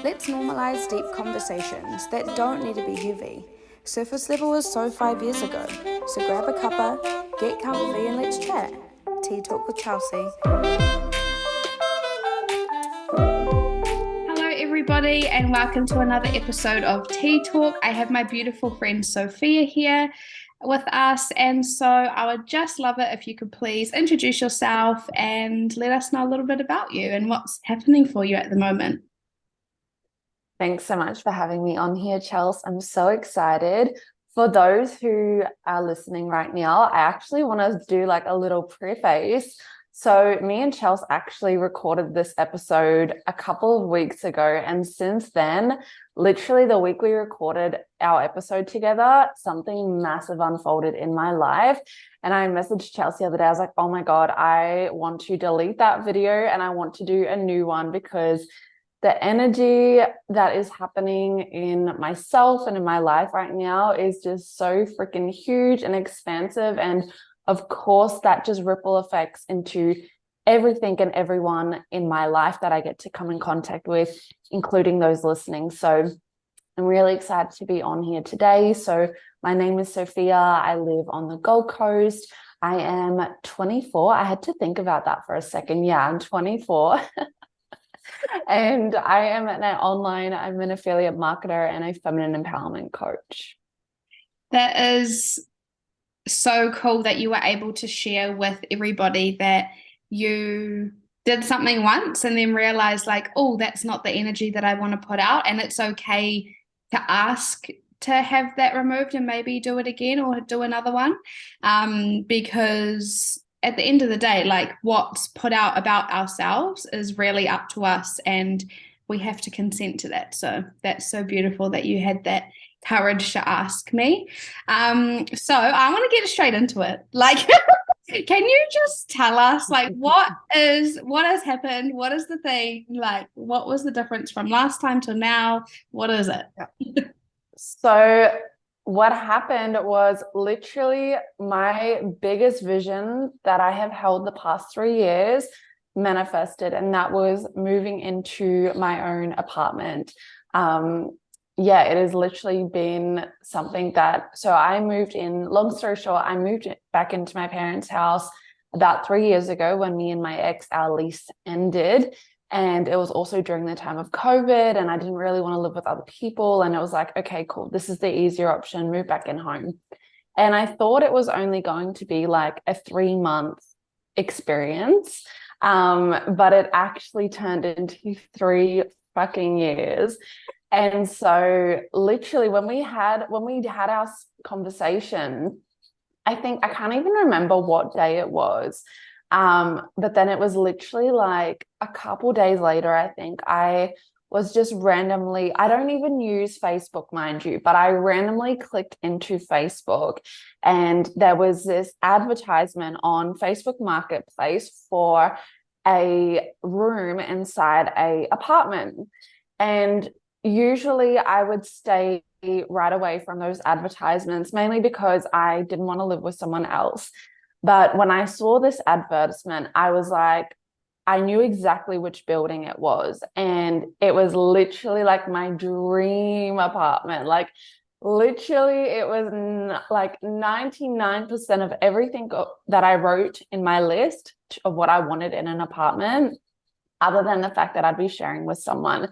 Let's normalise deep conversations that don't need to be heavy. Surface level was so 5 years ago, so grab a cuppa, get comfy and let's chat. Tea Talk with Chelsea. Hello everybody and welcome to another episode of Tea Talk. I have my beautiful friend Sophia here with us, and so I would just love it if you could please introduce yourself and let us know a little bit about you and what's happening for you at the moment. Thanks so much for having me on here, Chels. I'm so excited. For those who are listening right now, I actually want to do like a little preface. So me and Chels actually recorded this episode a couple of weeks ago. And since then, literally the week we recorded our episode together, something massive unfolded in my life. And I messaged Chelsea the other day. I was like, oh my God, I want to delete that video and I want to do a new one because the energy that is happening in myself and in my life right now is just so freaking huge and expansive. And of course, that just ripple effects into everything and everyone in my life that I get to come in contact with, including those listening. So I'm really excited to be on here today. So my name is Sophia. I live on the Gold Coast. I am 24. I had to think about that for a second. Yeah, I'm 24. And I'm an affiliate marketer and a feminine empowerment coach. That is so cool that you were able to share with everybody that you did something once and then realized like, oh, that's not the energy that I want to put out. And it's okay to ask to have that removed and maybe do it again or do another one. Because at the end of the day, like what's put out about ourselves is really up to us and we have to consent to that. So that's so beautiful that you had that courage to ask me. So I want to get straight into it. Like, can you just tell us like what has happened? What is the thing? Like, what was the difference from last time to now? What is it? Yeah. So what happened was literally my biggest vision that I have held the past 3 years manifested, and that was moving into my own apartment. Yeah, it has literally been something that, so I moved in, long story short, I moved back into my parents' house about 3 years ago when me and my ex, our lease ended. And it was also during the time of COVID and I didn't really want to live with other people. And it was like, okay, cool. This is the easier option, move back in home. And I thought it was only going to be like a 3-month experience. But it actually turned into 3 fucking years. And so literally when we had our conversation, I can't even remember what day it was. But then it was literally like a couple days later, I think I was just randomly, I don't even use Facebook, mind you, but I randomly clicked into Facebook and there was this advertisement on Facebook Marketplace for a room inside a apartment. And usually I would stay right away from those advertisements, mainly because I didn't want to live with someone else. But when I saw this advertisement, I was like, I knew exactly which building it was. And it was literally like my dream apartment. Like literally it was like 99% of everything that I wrote in my list of what I wanted in an apartment, other than the fact that I'd be sharing with someone.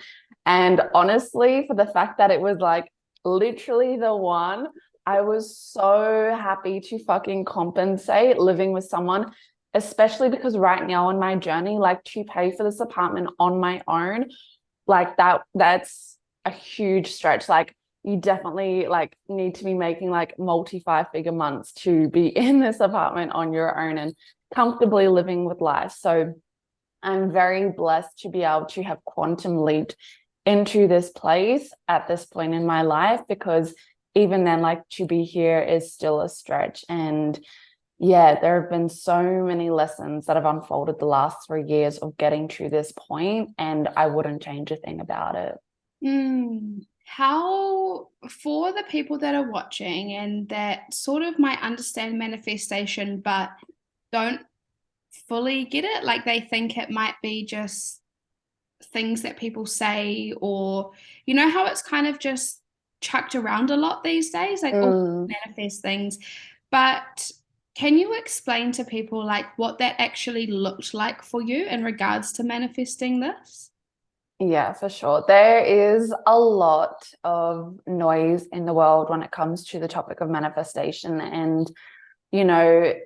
And honestly, for the fact that it was like literally the one, I was so happy to fucking compensate living with someone, especially because right now on my journey, like to pay for this apartment on my own, like that's a huge stretch. Like you definitely like need to be making like multi 5-figure months to be in this apartment on your own and comfortably living with life. So I'm very blessed to be able to have quantum leaped into this place at this point in my life, because even then, like to be here is still a stretch. And yeah, there have been so many lessons that have unfolded the last 3 years of getting to this point, and I wouldn't change a thing about it. How, for the people that are watching and that sort of might understand manifestation but don't fully get it, like they think it might be just things that people say, or you know how it's kind of just chucked around a lot these days, like all Mm. manifest things. But can you explain to people like what that actually looked like for you in regards to manifesting this? Yeah, for sure. There is a lot of noise in the world when it comes to the topic of manifestation and,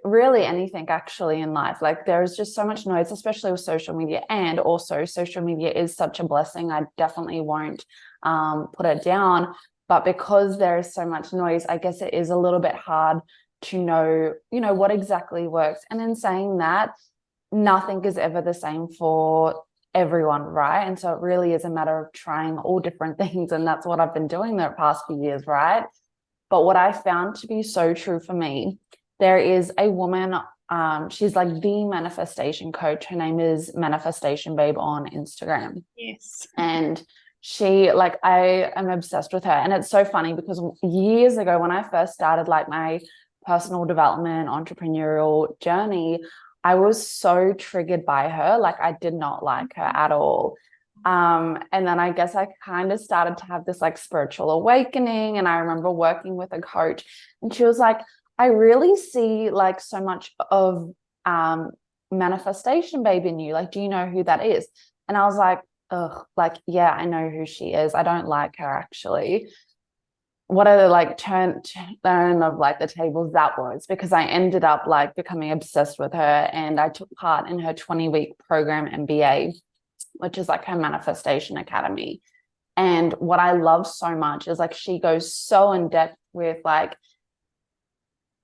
really anything actually in life. Like there's just so much noise, especially with social media. And also, social media is such a blessing. I definitely won't put it down. But because there is so much noise, I guess it is a little bit hard to know, what exactly works. And in saying that, nothing is ever the same for everyone, right? And so it really is a matter of trying all different things. And that's what I've been doing the past few years, right? But what I found to be so true for me, there is a woman, she's like the manifestation coach. Her name is Manifestation Babe on Instagram. Yes. And she, like, I am obsessed with her. And it's so funny because years ago, when I first started like my personal development, entrepreneurial journey, I was so triggered by her. Like, I did not like her at all. And then I guess I kind of started to have this like spiritual awakening. And I remember working with a coach, and she was like, I really see like so much of manifestation babe in you. Like, do you know who that is? And I was like, ugh, like, yeah, I know who she is. I don't like her actually. What a like turn of like the tables that was, because I ended up like becoming obsessed with her, and I took part in her 20-week program MBA, which is like her manifestation academy. And what I love so much is like she goes so in depth with like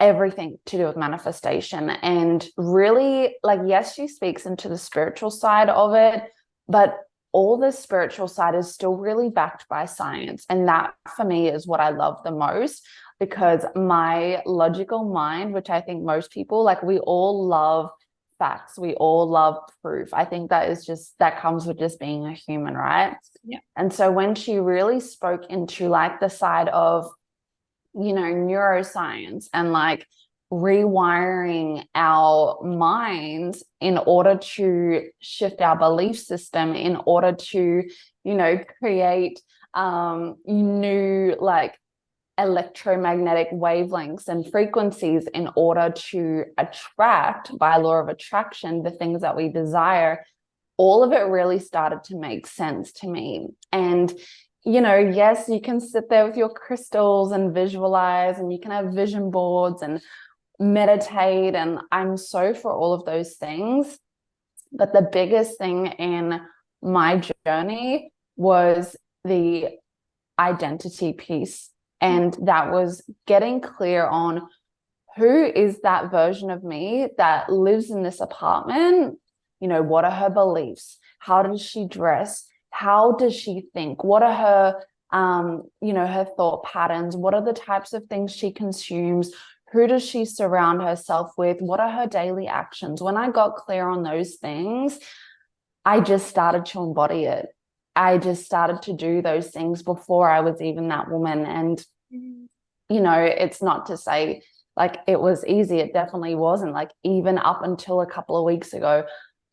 everything to do with manifestation, and really, like, yes, she speaks into the spiritual side of it, but all the spiritual side is still really backed by science. And that for me is what I love the most, because my logical mind, which I think most people, like, we all love facts, we all love proof. I think that is just, that comes with just being a human, right? Yeah. And so when she really spoke into like the side of, neuroscience and like rewiring our minds in order to shift our belief system, in order to, create new like electromagnetic wavelengths and frequencies in order to attract, by law of attraction, the things that we desire. All of it really started to make sense to me. And yes, you can sit there with your crystals and visualize, and you can have vision boards and meditate. And I'm so for all of those things. But the biggest thing in my journey was the identity piece. And that was getting clear on who is that version of me that lives in this apartment. What are her beliefs? How does she dress? How does she think? What are her, her thought patterns? What are the types of things she consumes? Who does she surround herself with? What are her daily actions? When I got clear on those things, I just started to embody it. I just started to do those things before I was even that woman. And, it's not to say like it was easy. It definitely wasn't. Like, even up until a couple of weeks ago,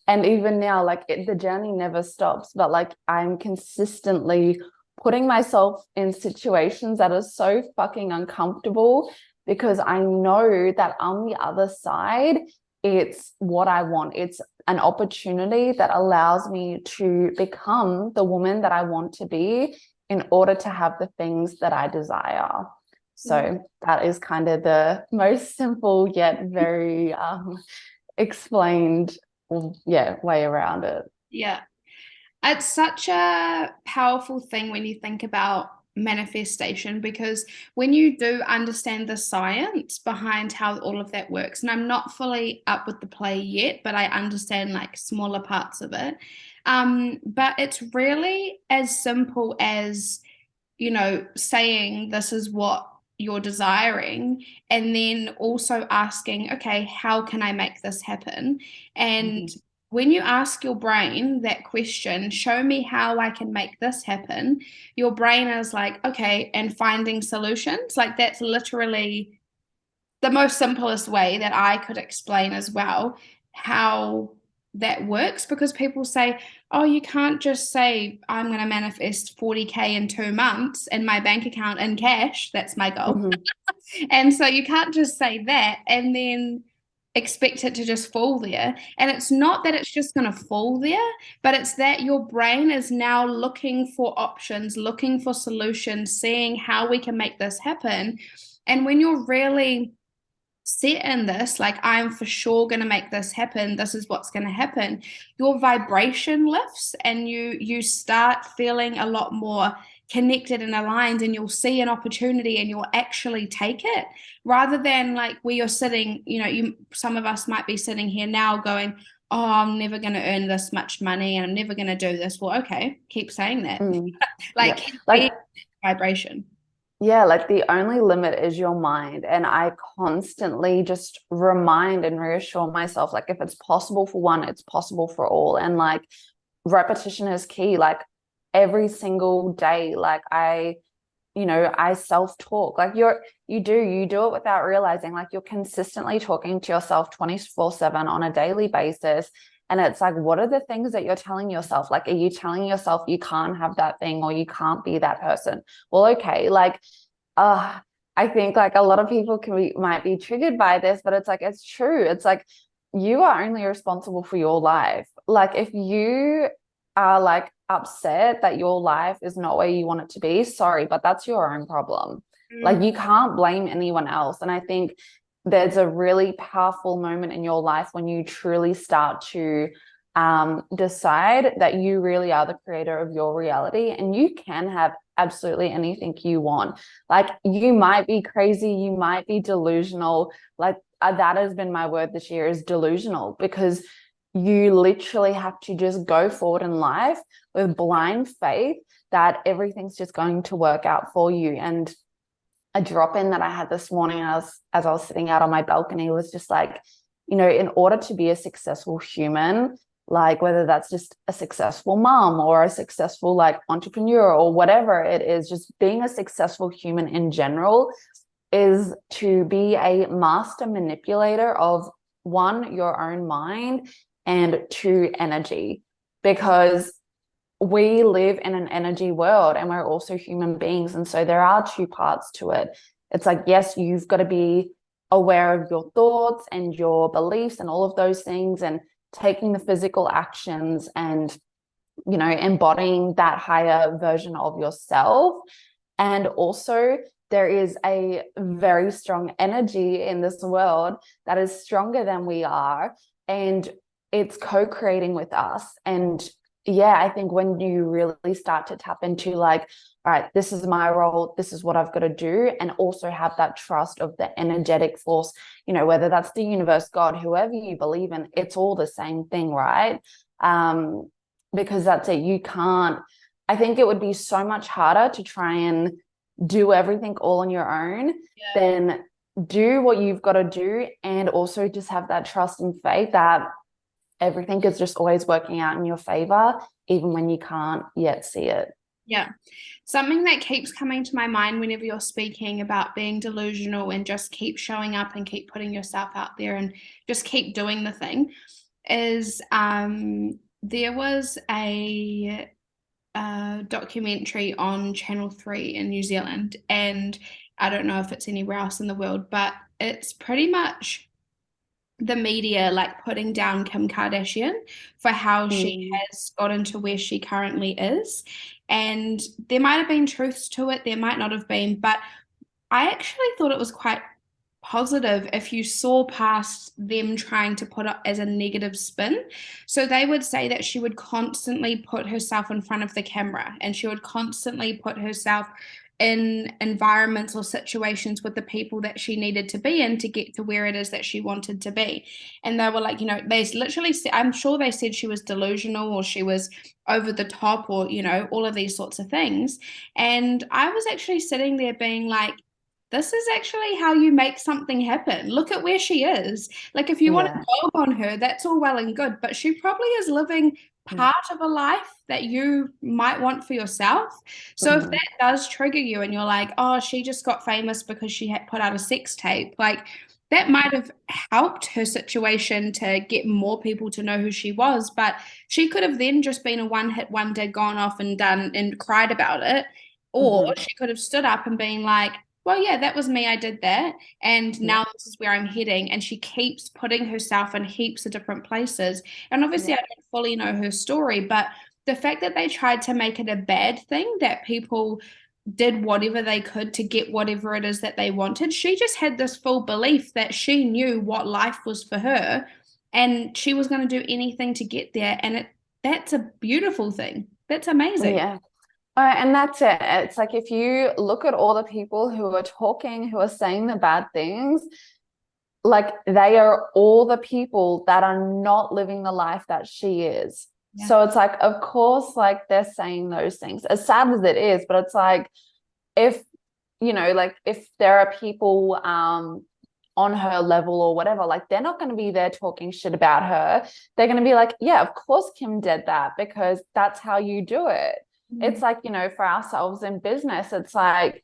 and even now, like, the journey never stops, but like I'm consistently putting myself in situations that are so fucking uncomfortable, because I know that on the other side, it's what I want. It's an opportunity that allows me to become the woman that I want to be in order to have the things that I desire. So that is kind of the most simple yet very explained, way around it. Yeah. It's such a powerful thing when you think about manifestation, because when you do understand the science behind how all of that works, and I'm not fully up with the play yet, but I understand like smaller parts of it. But it's really as simple as, saying this is what you're desiring, and then also asking, okay, how can I make this happen? And when you ask your brain that question, show me how I can make this happen, your brain is like, okay, and finding solutions. Like, that's literally the most simplest way that I could explain as well how that works, because people say, oh, you can't just say I'm going to manifest 40K in 2 months in my bank account in cash. That's my goal. Mhm. And so you can't just say that and then expect it to just fall there. And it's not that it's just going to fall there, but it's that your brain is now looking for options, looking for solutions, seeing how we can make this happen. And when you're really set in this, like, I'm for sure going to make this happen, this is what's going to happen, your vibration lifts and you start feeling a lot more connected and aligned, and you'll see an opportunity and you'll actually take it, rather than like where you're sitting, some of us might be sitting here now going, oh, I'm never going to earn this much money and I'm never going to do this. Well, okay, keep saying that. Mm. Like, Yeah. be Like, vibration. yeah, like the only limit is your mind. And I constantly just remind and reassure myself, like, if it's possible for one, it's possible for all. And like, repetition is key. Like, every single day, like, I self-talk. Like, you do it without realizing. Like, you're consistently talking to yourself 24/7 on a daily basis. And it's like, what are the things that you're telling yourself? Like, are you telling yourself you can't have that thing or you can't be that person? Well, okay, like, I think like a lot of people might be triggered by this, but it's like, it's true. It's like, you are only responsible for your life. Like, if you are like upset that your life is not where you want it to be, sorry, but that's your own problem. Like, you can't blame anyone else. And I think there's a really powerful moment in your life when you truly start to decide that you really are the creator of your reality, and you can have absolutely anything you want. Like, you might be crazy, you might be delusional. Like, that has been my word this year, is delusional, because you literally have to just go forward in life with blind faith that everything's just going to work out for you. And a drop in that I had this morning as I was sitting out on my balcony was just like, in order to be a successful human, like whether that's just a successful mom or a successful like entrepreneur or whatever it is, just being a successful human in general is to be a master manipulator of, one, your own mind, and two, energy. Because we live in an energy world and we're also human beings. And so there are two parts to it. It's like, yes, you've got to be aware of your thoughts and your beliefs and all of those things, and taking the physical actions and, embodying that higher version of yourself. And also, there is a very strong energy in this world that is stronger than we are, and it's co-creating with us. And yeah, I think when you really start to tap into like, all right, this is my role, this is what I've got to do, and also have that trust of the energetic force, whether that's the universe, God, whoever you believe in, it's all the same thing, right? Because that's it. I think it would be so much harder to try and do everything all on your own than do what you've got to do, and also just have that trust and faith that everything is just always working out in your favor, even when you can't yet see it. Yeah. Something that keeps coming to my mind whenever you're speaking about being delusional and just keep showing up and keep putting yourself out there and just keep doing the thing is there was a documentary on Channel 3 in New Zealand, and I don't know if it's anywhere else in the world, but it's pretty much the media like putting down Kim Kardashian for how she has gotten to where she currently is. And there might have been truths to it, there might not have been, but I actually thought it was quite positive if you saw past them trying to put it as a negative spin. So they would say that she would constantly put herself in front of the camera, and she would constantly put herself in environments or situations with the people that she needed to be in to get to where it is that she wanted to be. And they were like, they literally said, I'm sure they said she was delusional or she was over the top or, all of these sorts of things. And I was actually sitting there being like, this is actually how you make something happen. Look at where she is. Like, if you want to dog on her, that's all well and good, but she probably is living part of a life that you might want for yourself. So if that does trigger you and you're like, oh, she just got famous because she had put out a sex tape, like, that might have helped her situation to get more people to know who she was, but she could have then just been a one-hit wonder, gone off and done and cried about it. Or Hmm. she could have stood up and been like, well, yeah, that was me. I did that. And Yeah. now this is where I'm heading. And she keeps putting herself in heaps of different places. And obviously, Yeah. I don't fully know her story, but the fact that they tried to make it a bad thing, that people did whatever they could to get whatever it is that they wanted. She just had this full belief that she knew what life was for her and she was going to do anything to get there. And that's a beautiful thing. That's amazing. Yeah. And that's it. It's like if you look at all the people who are talking, who are saying the bad things, like they are all the people that are not living the life that she is. Yeah. So it's like, of course, like they're saying those things, as sad as it is, but it's like if, like if there are people on her level or whatever, like they're not going to be there talking shit about her. They're going to be like, yeah, of course Kim did that because that's how you do it. It's like, for ourselves in business, it's like,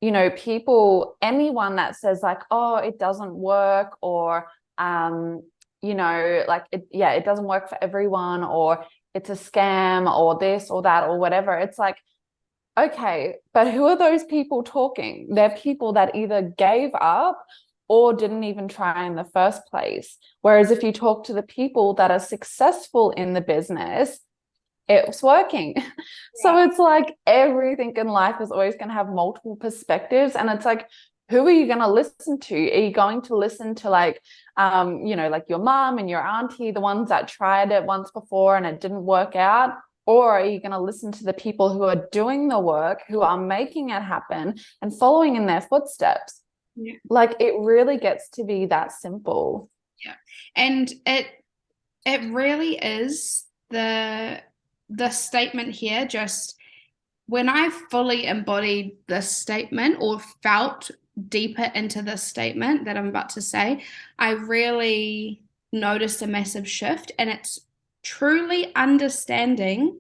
people, anyone that says like, oh, it doesn't work, or like it doesn't work for everyone, or it's a scam, or this or that, or whatever. It's like, okay, but who are those people talking? They're people that either gave up or didn't even try in the first place. Whereas if you talk to the people that are successful in the business, it's working. So Yeah. it's like everything in life is always going to have multiple perspectives. And it's like, who are you going to listen to? Are you going to listen to like, like your mom and your auntie, the ones that tried it once before and it didn't work out? Or are you going to listen to the people who are doing the work, who are making it happen and following in their footsteps? Yeah. Like it really gets to be that simple. Yeah. And it really is the statement here. Just when I fully embodied this statement or felt deeper into this statement that I'm about to say, I really noticed a massive shift. And it's truly understanding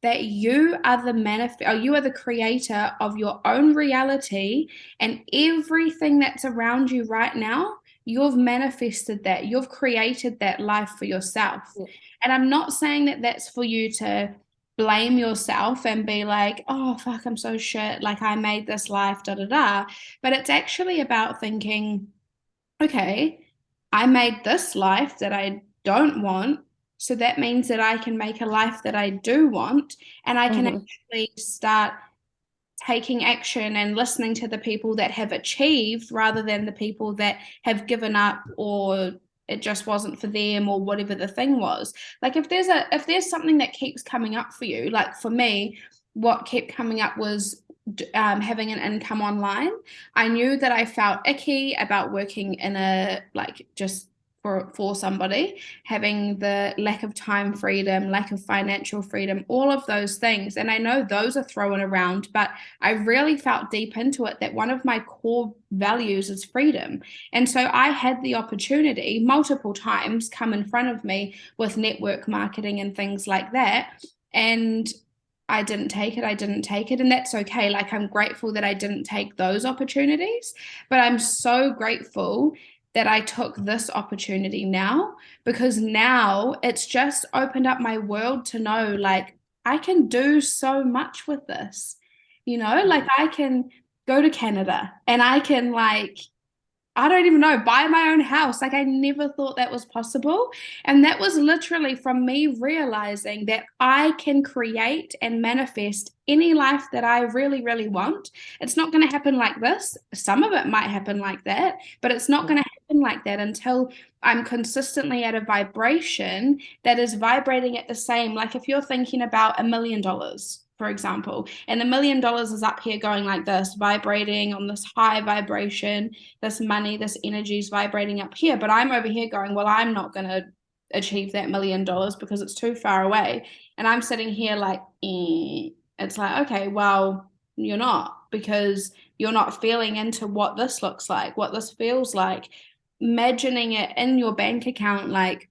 that you are the or you are the creator of your own reality, and everything that's around you right now, you've manifested that, you've created that life for yourself. Yeah. And I'm not saying that that's for you to blame yourself and be like, oh fuck, I'm so shit, like I made this life, da da da. But it's actually about thinking, okay, I made this life that I don't want. So that means that I can make a life that I do want, and I can Mm-hmm. actually start taking action and listening to the people that have achieved rather than the people that have given up, or it just wasn't for them, or whatever the thing was. Like if there's something that keeps coming up for you, like for me, what kept coming up was having an income online. I knew that I felt icky about working in a like just for somebody, having the lack of time freedom, lack of financial freedom, all of those things. And I know those are thrown around, but I really felt deep into it that one of my core values is freedom. And so I had the opportunity multiple times come in front of me with network marketing and things like that. And I didn't take it. I didn't take it. And that's okay. Like, I'm grateful that I didn't take those opportunities, but I'm so grateful that I took this opportunity now, because now it's just opened up my world to know, like, I can do so much with this, like I can go to Canada and I can, like, I don't even know, buy my own house. Like, I never thought that was possible. And that was literally from me realizing that I can create and manifest any life that I really, really want. It's not going to happen like this. Some of it might happen like that, but it's not Yeah. going to happen like that until I'm consistently at a vibration that is vibrating at the same. Like, if you're thinking about $1 million, for example, and $1 million is up here going like this, vibrating on this high vibration, this money, this energy is vibrating up here. But I'm over here going, well, I'm not going to achieve that $1 million because it's too far away. And I'm sitting here like, it's like, okay, well, you're not, because you're not feeling into what this looks like, what this feels like, imagining it in your bank account, like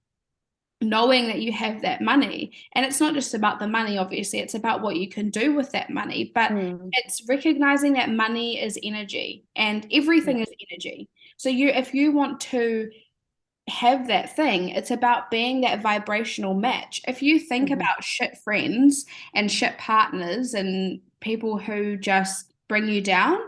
knowing that you have that money. And it's not just about the money, obviously, it's about what you can do with that money. But Mm. it's recognizing that money is energy and Yeah. everything is energy. So if you want to have that thing, it's about being that vibrational match. If you think Mhm. about shit friends and shit partners and people who just bring you down,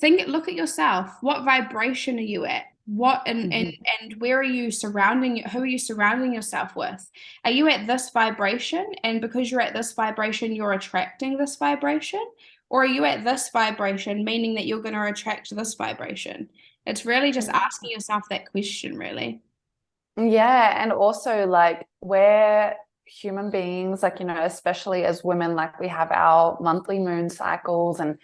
look at yourself. What vibration are you at? What Mhm. and where are you who are you surrounding yourself with? Are you at this vibration, and because you're at this vibration you're attracting this vibration? Or are you at this vibration meaning that you're going to attract this vibration? It's really just asking yourself that question, really. Yeah, and also like we're human beings, like, especially as women, like we have our monthly moon cycles and,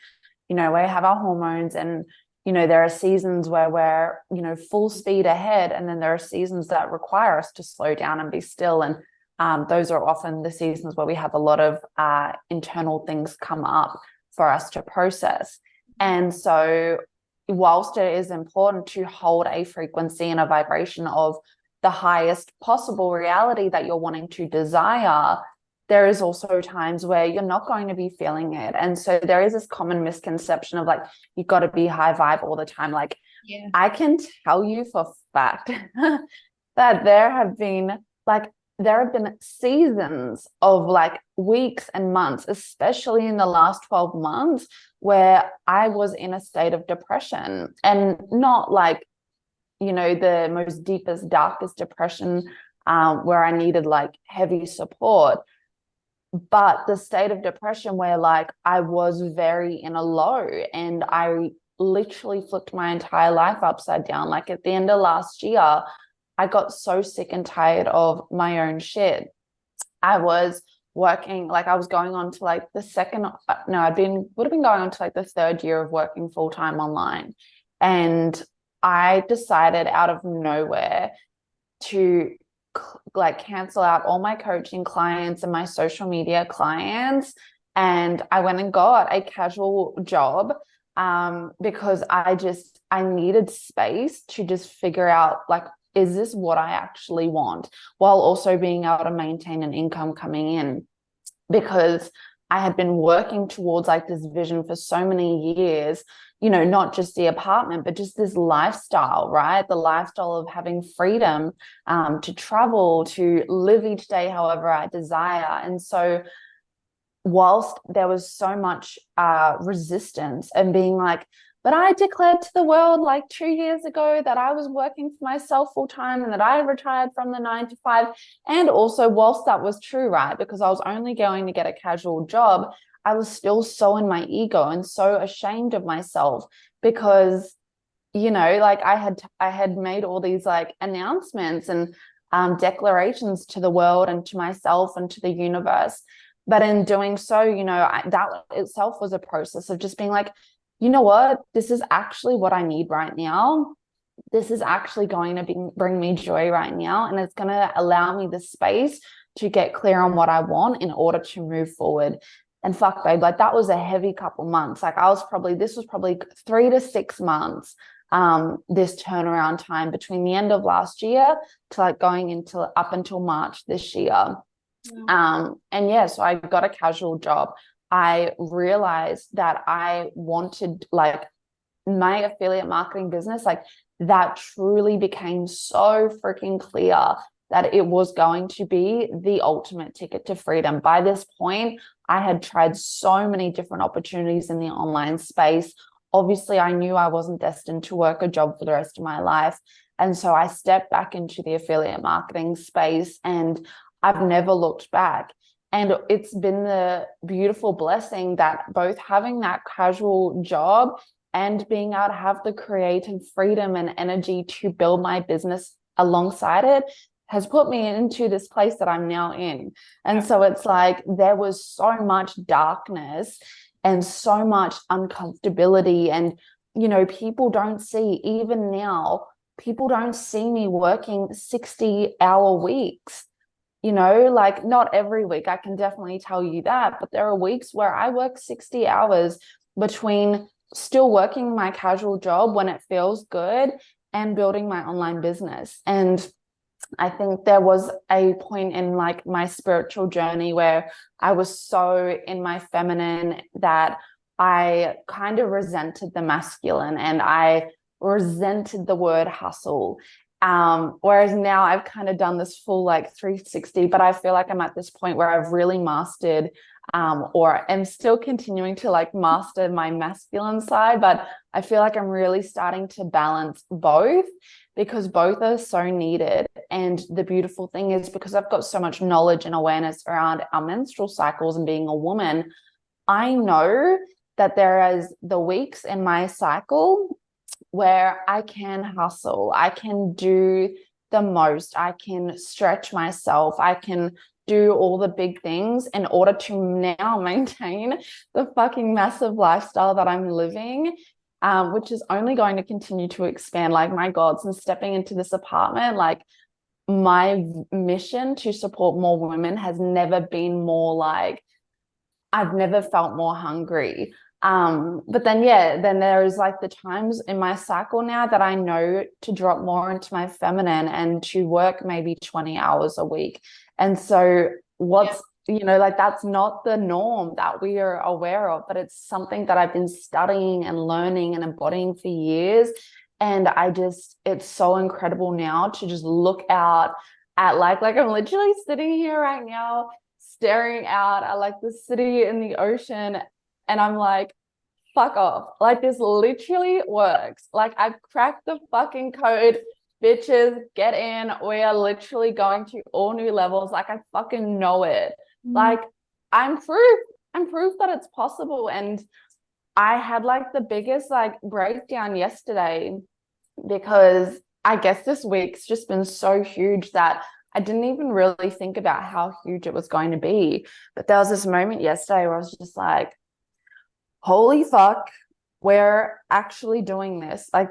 we have our hormones and, there are seasons where we're, full speed ahead. And then there are seasons that require us to slow down and be still. And those are often the seasons where we have a lot of internal things come up for us to process. And so whilst it is important to hold a frequency and a vibration of the highest possible reality that you're wanting to desire, there is also times where you're not going to be feeling it. And so there is this common misconception of like, you've got to be high vibe all the time. Like, Yeah. I can tell you for fact that there have been seasons of like weeks and months, especially in the last 12 months, where I was in a state of depression, and not like, the most deepest, darkest depression, where I needed like heavy support, but the state of depression where like I was very in a low, and I literally flipped my entire life upside down. Like at the end of last year, I got so sick and tired of my own shit. I was working, like I was going on to like the second, no, would have been going on to like the third year of working full time online. And I decided out of nowhere to like cancel out all my coaching clients and my social media clients. And I went and got a casual job, because I needed space to just figure out like, is this what I actually want, while also being able to maintain an income coming in, because I had been working towards like this vision for so many years, not just the apartment, but just this lifestyle, right? The lifestyle of having freedom, to travel, to live each day however I desire. And so whilst there was so much resistance and being like, but I declared to the world like 2 years ago that I was working for myself full time and that I retired from the 9 to 5. And also, whilst that was true, right, because I was only going to get a casual job, I was still so in my ego and so ashamed of myself, because, like I had made all these like announcements and declarations to the world and to myself and to the universe. But in doing so, that itself was a process of just being like, you know what, this is actually what I need right now. This is actually going to bring me joy right now. And it's going to allow me the space to get clear on what I want in order to move forward. And fuck, babe, like that was a heavy couple months. Like this was probably 3 to 6 months, this turnaround time between the end of last year to like going into up until March this year. And yeah, so I got a casual job. I realized that I wanted like my affiliate marketing business, like that truly became so freaking clear that it was going to be the ultimate ticket to freedom. By this point, I had tried so many different opportunities in the online space. Obviously, I knew I wasn't destined to work a job for the rest of my life. And so I stepped back into the affiliate marketing space, and I've never looked back. And it's been the beautiful blessing that both having that casual job and being able to have the creative freedom and energy to build my business alongside it has put me into this place that I'm now in. And so it's like there was so much darkness and so much uncomfortability. And, people don't see, even now, people don't see me working 60-hour weeks. Like not every week, I can definitely tell you that, but there are weeks where I work 60 hours between still working my casual job when it feels good and building my online business. And I think there was a point in like my spiritual journey where I was so in my feminine that I kind of resented the masculine, and I resented the word hustle. Whereas now I've kind of done this full like 360, but I feel like I'm at this point where I've really mastered or am still continuing to like master my masculine side, but I feel like I'm really starting to balance both because both are so needed. And the beautiful thing is because I've got so much knowledge and awareness around our menstrual cycles and being a woman, I know that there is the weeks in my cycle where I can hustle, I can do the most, I can stretch myself, I can do all the big things in order to now maintain the fucking massive lifestyle that I'm living, which is only going to continue to expand. Like, my God, since stepping into this apartment, like, my mission to support more women has never been more like, I've never felt more hungry. But then, yeah, then there's like the times in my cycle now that I know to drop more into my feminine and to work maybe 20 hours a week. And so like that's not the norm that we are aware of, but it's something that I've been studying and learning and embodying for years. And it's so incredible now to just look out at like I'm literally sitting here right now staring out at like the city and the ocean, and I'm like, fuck off. Like, this literally works. Like, I've cracked the fucking code. Bitches, get in. We are literally going to all new levels. Like, I fucking know it. Like, I'm proof. I'm proof that it's possible. And I had like the biggest like breakdown yesterday because I guess this week's just been so huge that I didn't even really think about how huge it was going to be. But there was this moment yesterday where I was just like, holy fuck, we're actually doing this. Like,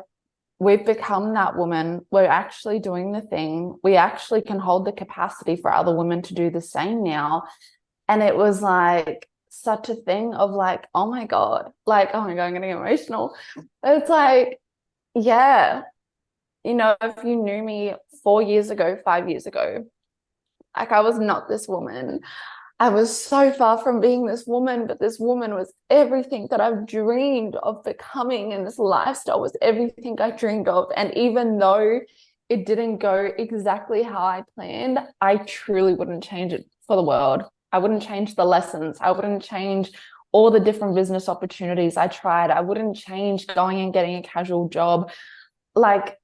we've become that woman. We're actually doing the thing. We actually can hold the capacity for other women to do the same now. And it was like such a thing of like, oh my God, I'm getting emotional. It's like, yeah, if you knew me 4 years ago, 5 years ago, like, I was not this woman. I was so far from being this woman, but this woman was everything that I've dreamed of becoming, and this lifestyle was everything I dreamed of. And even though it didn't go exactly how I planned, I truly wouldn't change it for the world. I wouldn't change the lessons. I wouldn't change all the different business opportunities I tried. I wouldn't change going and getting a casual job. Like,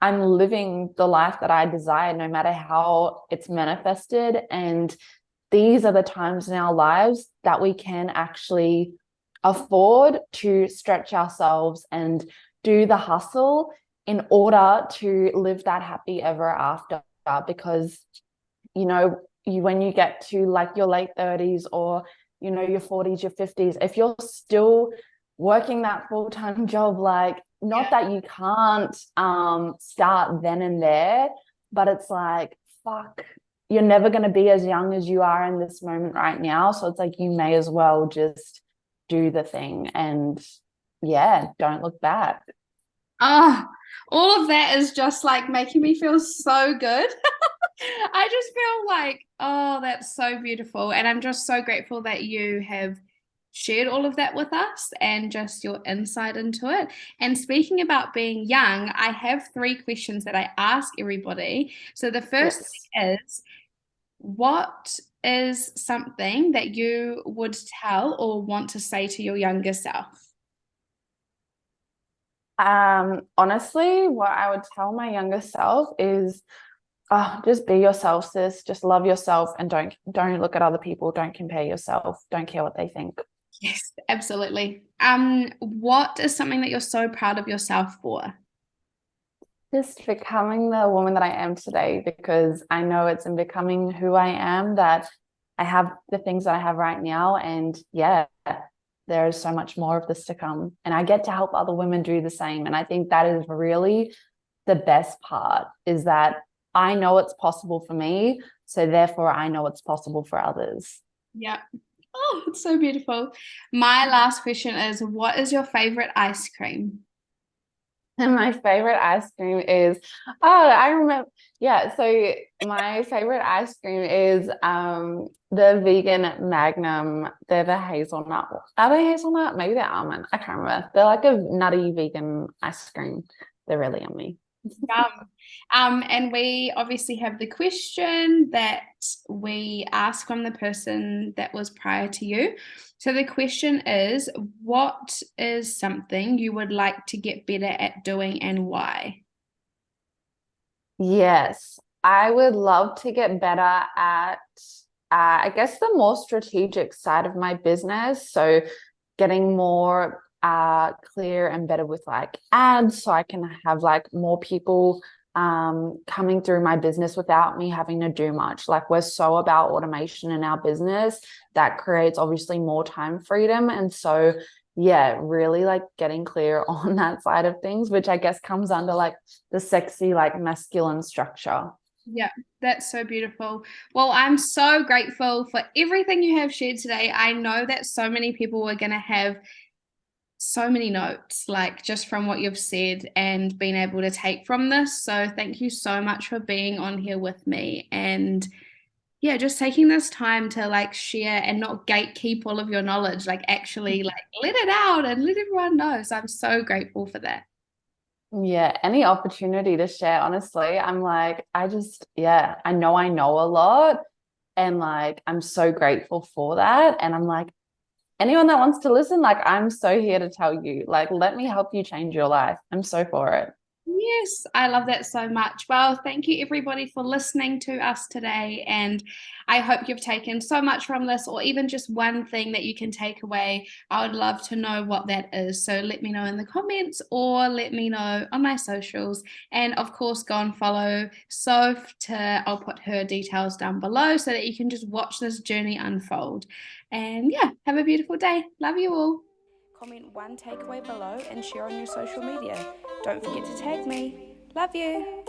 I'm living the life that I desire, no matter how it's manifested. And these are the times in our lives that we can actually afford to stretch ourselves and do the hustle in order to live that happy ever after. Because, when you get to like your late 30s or, your 40s, your 50s, if you're still working that full-time job, like, not that you can't start then and there, but it's like, fuck, you're never going to be as young as you are in this moment right now. So it's like, you may as well just do the thing and don't look back. Oh, all of that is just like making me feel so good. I just feel like, oh, that's so beautiful. And I'm just so grateful that you have shared all of that with us and just your insight into it. And speaking about being young, I have 3 questions that I ask everybody. So the first Yes. thing is, what is something that you would tell or want to say to your younger self? Honestly, what I would tell my younger self is, just be yourself, sis. Just love yourself and don't look at other people. Don't compare yourself. Don't care what they think. Yes, absolutely. What is something that you're so proud of yourself for? Just becoming the woman that I am today, because I know it's in becoming who I am that I have the things that I have right now. And there is so much more of this to come. And I get to help other women do the same. And I think that is really the best part, is that I know it's possible for me. So therefore, I know it's possible for others. Yeah. Oh, it's so beautiful. My last question is, what is your favorite ice cream? And my favorite ice cream is, oh, I remember. Yeah, so my favorite ice cream is the vegan Magnum. They're the hazelnut. Are they hazelnut? Maybe they're almond. I can't remember. They're like a nutty vegan ice cream. They're really yummy. Yum. And we obviously have the question that we asked from the person that was prior to you. So the question is, what is something you would like to get better at doing and why? Yes, I would love to get better at, I guess, the more strategic side of my business. So, getting more clear and better with like ads, so I can have like more people coming through my business without me having to do much. Like, we're so about automation in our business that creates obviously more time freedom. And so, yeah, really like getting clear on that side of things, which I guess comes under like the sexy, like masculine structure. Yeah, that's so beautiful. Well, I'm so grateful for everything you have shared today. I know that so many people are going to have so many notes, like just from what you've said and being able to take from this. So, thank you so much for being on here with me and yeah, just taking this time to like share and not gatekeep all of your knowledge, like actually like let it out and let everyone know. So, I'm so grateful for that. Yeah, any opportunity to share, honestly. I'm like, yeah, I know a lot. And like, I'm so grateful for that. And I'm like, anyone that wants to listen, like, I'm so here to tell you, like, let me help you change your life. I'm so for it. Yes, I love that so much. Well, thank you everybody for listening to us today. And I hope you've taken so much from this, or even just one thing that you can take away. I would love to know what that is. So let me know in the comments or let me know on my socials. And of course, go and follow Soph I'll put her details down below so that you can just watch this journey unfold. And yeah, have a beautiful day. Love you all. Comment one takeaway below and share on your social media. Don't forget to tag me. Love you.